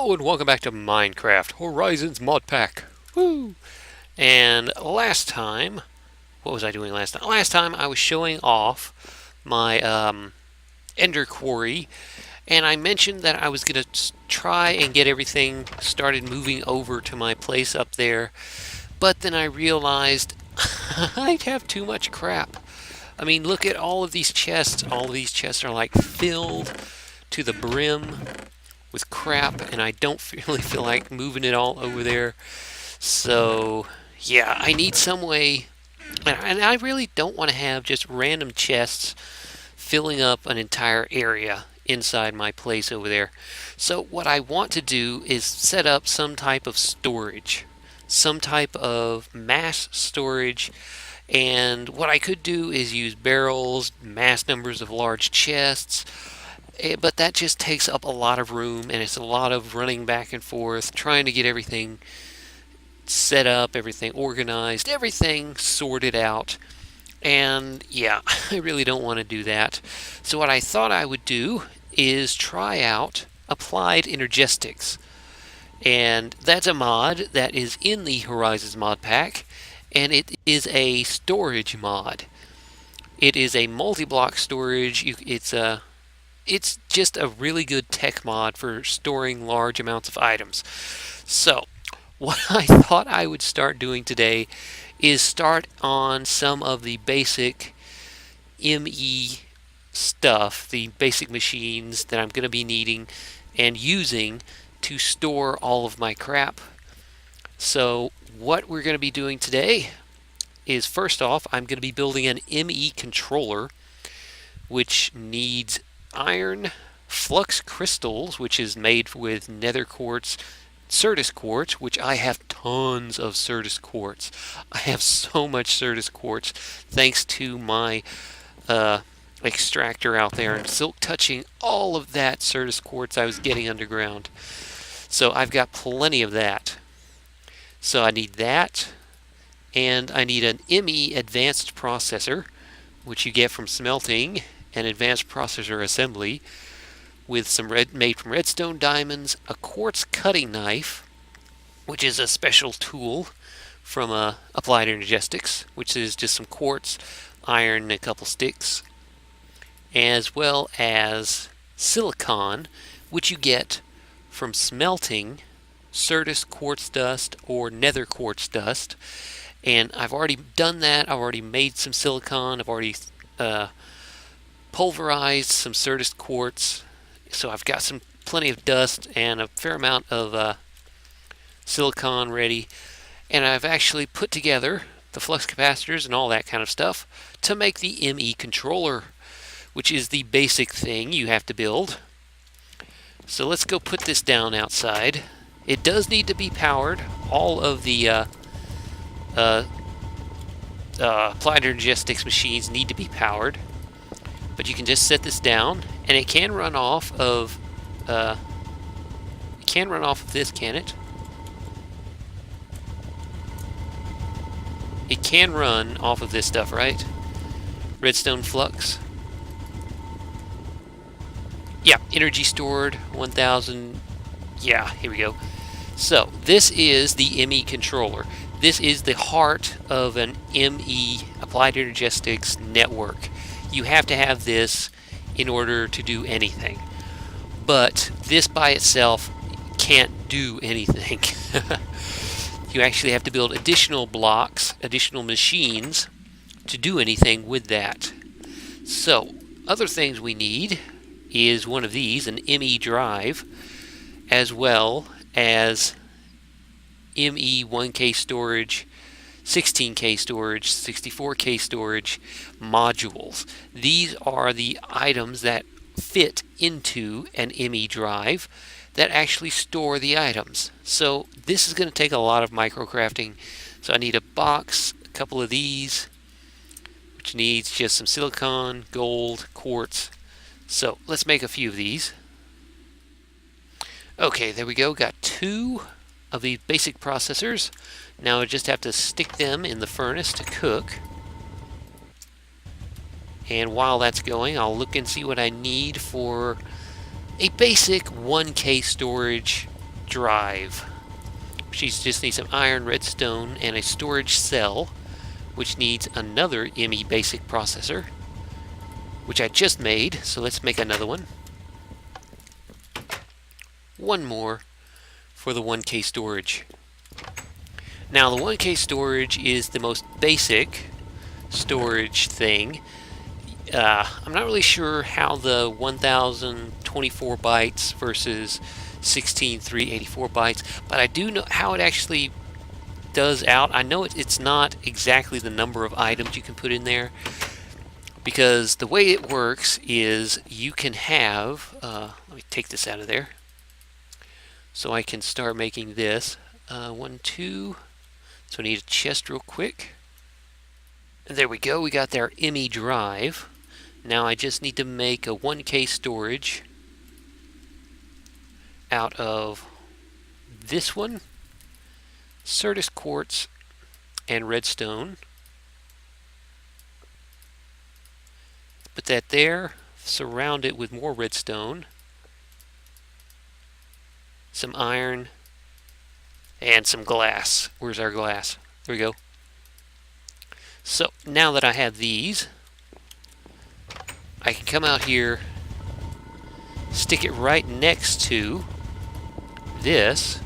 Hello and welcome back to Minecraft Horizons modpack. Woo! And last time, what was I doing last time? Last time I was showing off my ender quarry, and I mentioned that I was going to try and get everything started moving over to my place up there, but then I realized I'd have too much crap. I mean, look at all of these chests. All of these chests are like filled to the brim with crap, and I don't really feel like moving it all over there. So yeah, I need some way, and I really don't want to have just random chests filling up an entire area inside my place over there. So what I want to do is set up some type of storage, some type of mass storage. And what I could do is use barrels, mass numbers of large chests, but that just takes up a lot of room, and it's a lot of running back and forth, trying to get everything set up, everything organized, everything sorted out. And yeah, I really don't want to do that. So what I thought I would do is try out applied energistics. And that's a mod that is in the Horizons mod pack, and it is a storage mod. It is a multi-block storage. It's just a really good tech mod for storing large amounts of items. So, what I thought I would start doing today is start on some of the basic ME stuff, the basic machines that I'm going to be needing and using to store all of my crap. So, what we're going to be doing today is, first off, I'm going to be building an ME controller, which needs iron, flux crystals, which is made with nether quartz, certus quartz, which I have tons of certus quartz. I have so much certus quartz thanks to my extractor out there and silk touching all of that certus quartz I was getting underground. So I've got plenty of that. So I need that, and I need an ME advanced processor, which you get from smelting an advanced processor assembly, with some made from redstone diamonds, a quartz cutting knife, which is a special tool from Applied Energistics, which is just some quartz, iron, and a couple sticks, as well as silicon, which you get from smelting certus quartz dust or nether quartz dust. And I've already done that. I've already made some silicon. I've already pulverized some certus quartz, so I've got plenty of dust and a fair amount of silicon ready, and I've actually put together the flux capacitors and all that kind of stuff to make the ME controller, which is the basic thing you have to build. So let's go put this down outside. It does need to be powered. All of the Applied Energistics machines need to be powered. But you can just set this down, and it can run off of this, can it? It can run off of this stuff, right? Redstone flux. Yeah, energy stored 1000. Yeah, here we go. So this is the ME controller. This is the heart of an ME Applied Energistics network. You have to have this in order to do anything. But this by itself can't do anything. You actually have to build additional blocks, additional machines to do anything with that. So, other things we need is one of these, an ME drive, as well as ME 1K storage, 16K storage, 64K storage modules. These are the items that fit into an ME drive that actually store the items. So this is going to take a lot of microcrafting. So I need a box, a couple of these, which needs just some silicon, gold, quartz. So let's make a few of these. Okay, there we go. Got two of these basic processors. Now I just have to stick them in the furnace to cook. And while that's going, I'll look and see what I need for a basic 1K storage drive. She just needs some iron, redstone, and a storage cell, which needs another ME basic processor, which I just made, so let's make another one. One more for the 1K storage. Now the 1K storage is the most basic storage thing. I'm not really sure how the 1024 bytes versus 16384 bytes, but I do know how it actually does out. I know it's not exactly the number of items you can put in there, because the way it works is you can have, let me take this out of there so I can start making this. 1, 2, so I need a chest real quick. And there we go, we got our ME drive. Now I just need to make a 1K storage out of this one, Certus quartz, and redstone. Put that there, surround it with more redstone, some iron, and some glass. Where's our glass? There we go. So now that I have these, I can come out here, stick it right next to this,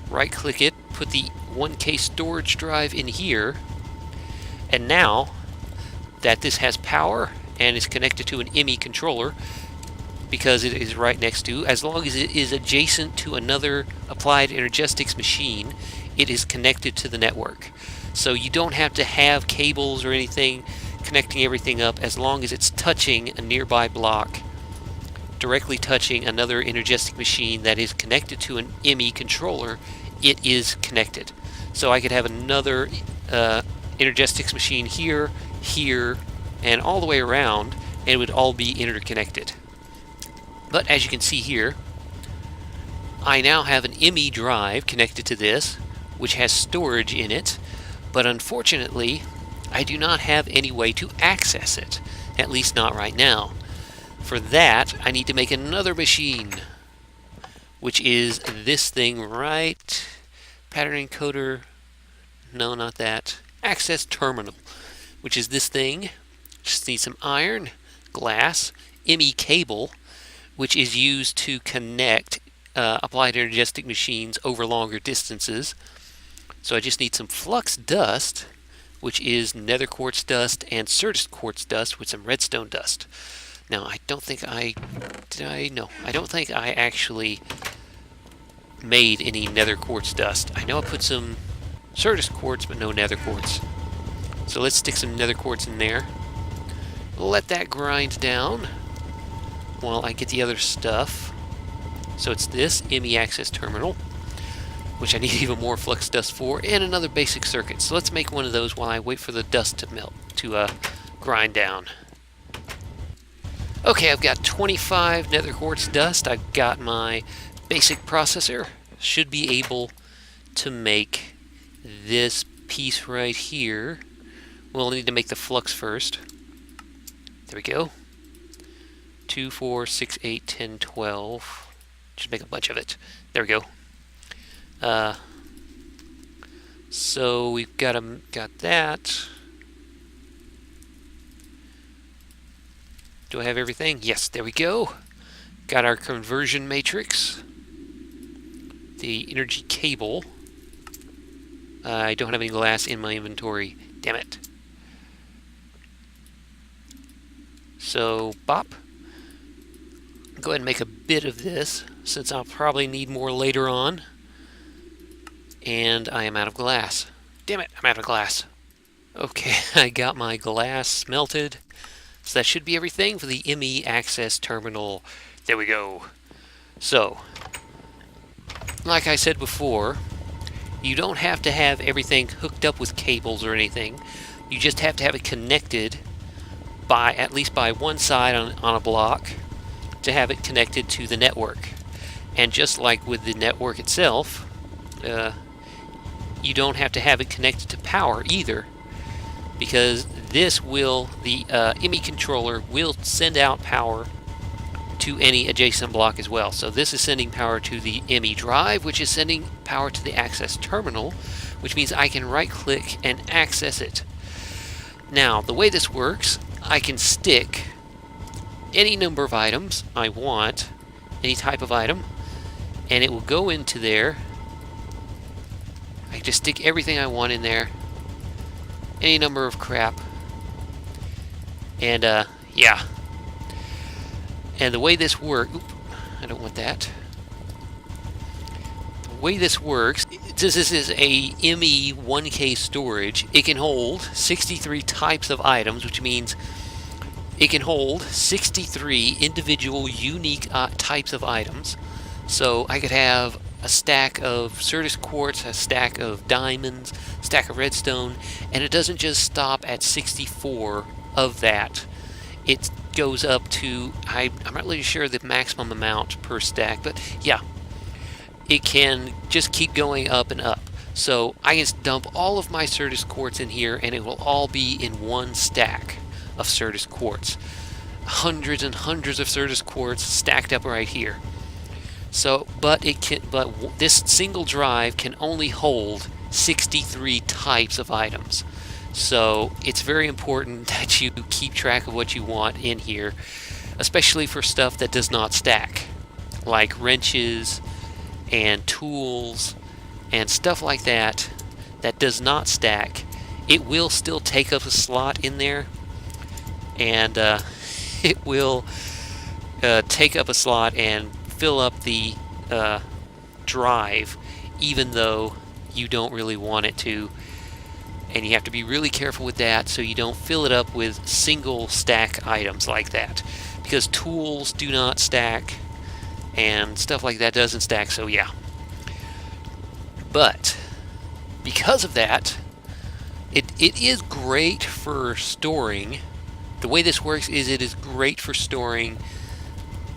right click it, put the 1K storage drive in here, and now that this has power and is connected to an ME controller, because it is right next to, as long as it is adjacent to another applied energistics machine, it is connected to the network. So you don't have to have cables or anything connecting everything up. As long as it's touching a nearby block, directly touching another energistic machine that is connected to an ME controller, it is connected. So I could have another energistics machine here, here, and all the way around, and it would all be interconnected. But as you can see here, I now have an ME drive connected to this, which has storage in it, but unfortunately I do not have any way to access it, at least not right now. For that, I need to make another machine, which is this thing right, pattern encoder, no, not that, access terminal, which is this thing. Just need some iron, glass, ME cable, which is used to connect applied energistic machines over longer distances. So I just need some flux dust, which is nether quartz dust and certus quartz dust with some redstone dust. Now I don't think I don't think I actually made any nether quartz dust. I know I put some certus quartz, but no nether quartz. So let's stick some nether quartz in there. Let that grind down while I get the other stuff. So it's this ME access terminal, which I need even more flux dust for, and another basic circuit. So let's make one of those while I wait for the dust to melt, to grind down. Okay, I've got 25 nether quartz dust. I've got my basic processor. Should be able to make this piece right here. We'll need to make the flux first. There we go. 2, 4, 6, 8, 10, 12. Just make a bunch of it. There we go. So we've got that. Do I have everything? Yes, there we go. Got our conversion matrix. The energy cable. I don't have any glass in my inventory. Damn it. So, bop. Go ahead and make a bit of this, since I'll probably need more later on. And I am out of glass. Damn it, I'm out of glass. Okay, I got my glass smelted. So that should be everything for the ME access terminal. There we go. So, like I said before, you don't have to have everything hooked up with cables or anything. You just have to have it connected by, at least by one side on a block, to have it connected to the network. And just like with the network itself, you don't have to have it connected to power either, because this will, the ME controller will send out power to any adjacent block as well. So this is sending power to the ME drive, which is sending power to the access terminal, which means I can right-click and access it. Now, the way this works, I can stick any number of items I want, any type of item, and it will go into there. I can just stick everything I want in there, any number of crap, and yeah. And the way this works, I don't want that. The way this works, since this is a ME 1K storage, it can hold 63 types of items, which means it can hold 63 individual unique types of items. So I could have a stack of Certus quartz, a stack of diamonds, a stack of redstone, and it doesn't just stop at 64 of that. It goes up to, I'm not really sure the maximum amount per stack, but yeah, it can just keep going up and up. So I can dump all of my Certus quartz in here, and it will all be in one stack of Certus quartz. Hundreds and hundreds of Certus quartz stacked up right here. So, but this single drive can only hold 63 types of items. So it's very important that you keep track of what you want in here, especially for stuff that does not stack, like wrenches and tools and stuff like that that does not stack. It will still take up a slot in there, and it will take up a slot and fill up the drive, even though you don't really want it to. And you have to be really careful with that so you don't fill it up with single stack items like that, because tools do not stack and stuff like that doesn't stack. So yeah, but because of that, it is great for storing. The way this works is it is great for storing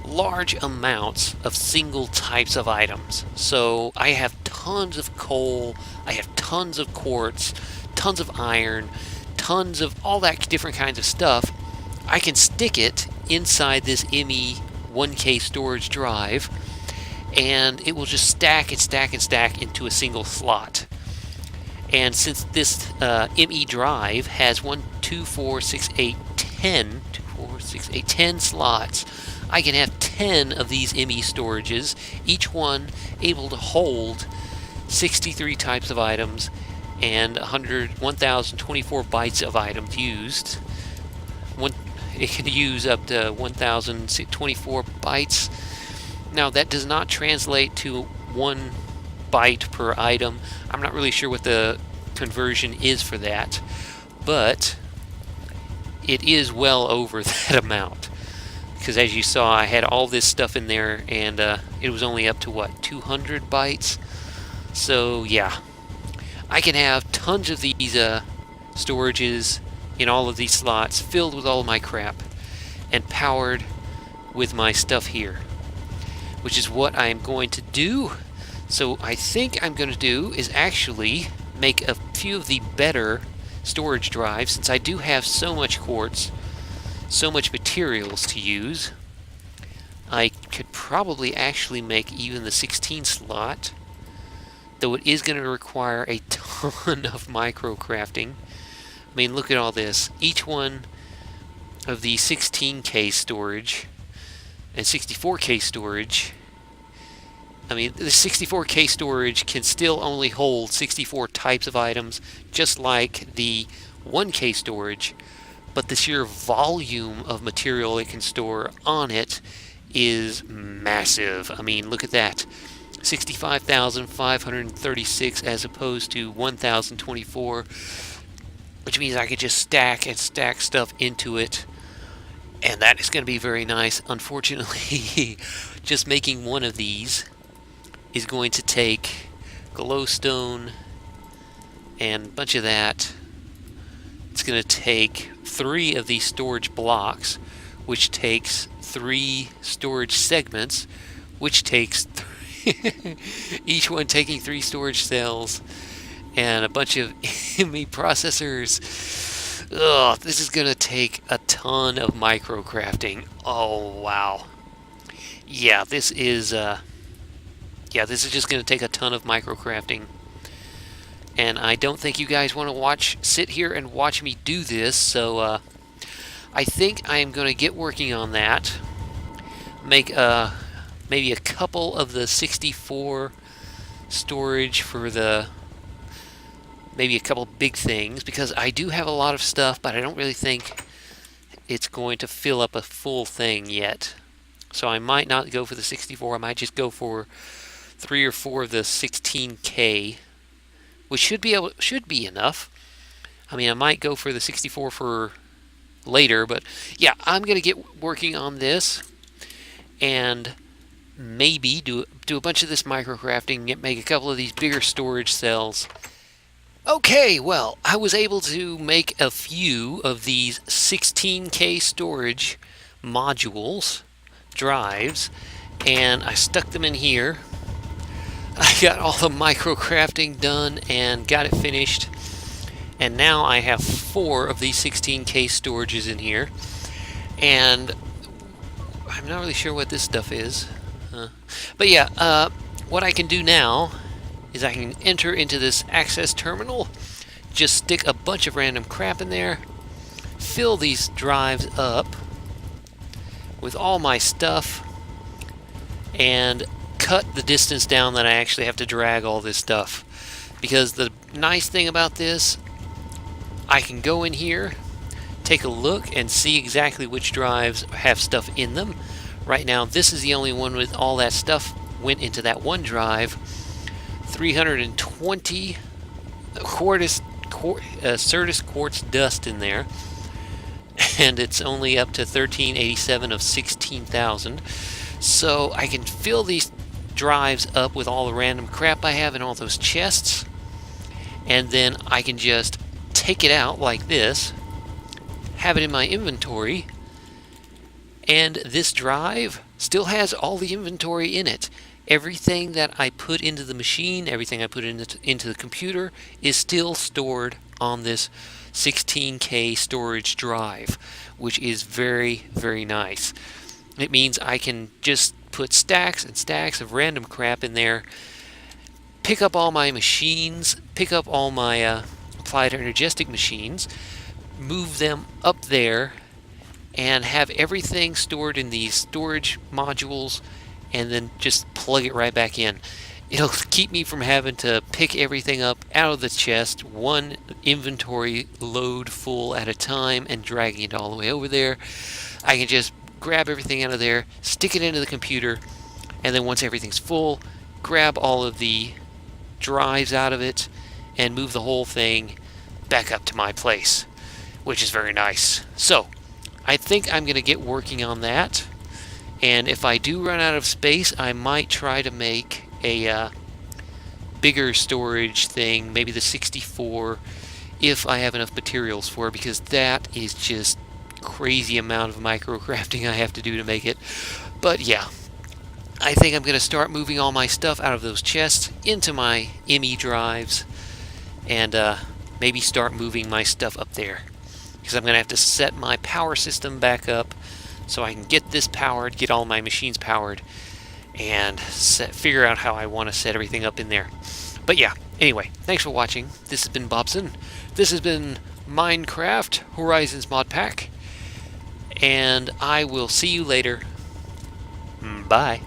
large amounts of single types of items. So I have tons of coal, I have tons of quartz, tons of iron, tons of all that different kinds of stuff. I can stick it inside this ME 1K storage drive, and it will just stack and stack and stack into a single slot. And since this ME drive has 1, 2, 4, 6, 8, 10, 2, 4, 6, 8, 10 slots, I can have 10 of these ME storages, each one able to hold 63 types of items and 1,024 bytes of items used. It can use up to 1,024 bytes. Now that does not translate to 1 byte per item. I'm not really sure what the conversion is for that, but it is well over that amount. Because as you saw, I had all this stuff in there, and it was only up to what, 200 bytes? So yeah, I can have tons of these storages in all of these slots, filled with all of my crap, and powered with my stuff here, which is what I'm going to do. So I think I'm going to do is actually make a few of the better storage drives, since I do have so much quartz, so much materials to use. I could probably actually make even the 16 slot, though it is going to require a ton of micro crafting. I mean, look at all this. Each one of the 16K storage and 64K storage, I mean, the 64K storage can still only hold 64 types of items, just like the 1K storage, but the sheer volume of material it can store on it is massive. I mean, look at that. 65,536 as opposed to 1,024, which means I could just stack and stack stuff into it, and that is going to be very nice. Unfortunately, just making one of these is going to take glowstone and a bunch of that. It's going to take 3 of these storage blocks, which takes 3 storage segments, which takes each one taking 3 storage cells, and a bunch of ME processors. Ugh, this is going to take a ton of micro crafting. Oh, wow. Yeah, this is just going to take a ton of microcrafting. And I don't think you guys want to sit here and watch me do this, so I think I am going to get working on that. Make maybe a couple of the 64 storage for maybe a couple big things, because I do have a lot of stuff, but I don't really think it's going to fill up a full thing yet. So I might not go for the 64. I might just go for 3 or 4 of the 16K, which should be enough. I mean, I might go for the 64 for later, but yeah, I'm gonna get working on this and maybe do a bunch of this microcrafting, make a couple of these bigger storage cells. Okay, well, I was able to make a few of these 16K storage modules, drives, and I stuck them in here. I got all the microcrafting done and got it finished, and now I have 4 of these 16K storages in here, and I'm not really sure what this stuff is, but yeah, what I can do now is I can enter into this access terminal, just stick a bunch of random crap in there, fill these drives up with all my stuff, and cut the distance down that I actually have to drag all this stuff. Because the nice thing about this, I can go in here, take a look, and see exactly which drives have stuff in them. Right now, this is the only one with all that stuff went into that one drive. 320 Certus quartz dust in there, and it's only up to 1387 of 16,000. So I can fill these drives up with all the random crap I have in all those chests, and then I can just take it out like this, have it in my inventory, and this drive still has all the inventory in it. Everything that I put into the machine, everything I put into the computer is still stored on this 16K storage drive, which is very, very nice. It means I can just put stacks and stacks of random crap in there, pick up all my machines, pick up all my applied energistic machines, move them up there, and have everything stored in these storage modules, and then just plug it right back in. It'll keep me from having to pick everything up out of the chest, one inventory load full at a time, and dragging it all the way over there. I can just grab everything out of there, stick it into the computer, and then once everything's full, grab all of the drives out of it, and move the whole thing back up to my place, which is very nice. So, I think I'm going to get working on that. And if I do run out of space, I might try to make a bigger storage thing, maybe the 64, if I have enough materials for it, because that is just crazy amount of microcrafting I have to do to make it. But yeah, I think I'm going to start moving all my stuff out of those chests into my ME drives, and maybe start moving my stuff up there, because I'm going to have to set my power system back up so I can get this powered, get all my machines powered, and figure out how I want to set everything up in there. But yeah, anyway, thanks for watching. This has been Bobson. This has been Minecraft Horizons Mod Pack, and I will see you later. Bye.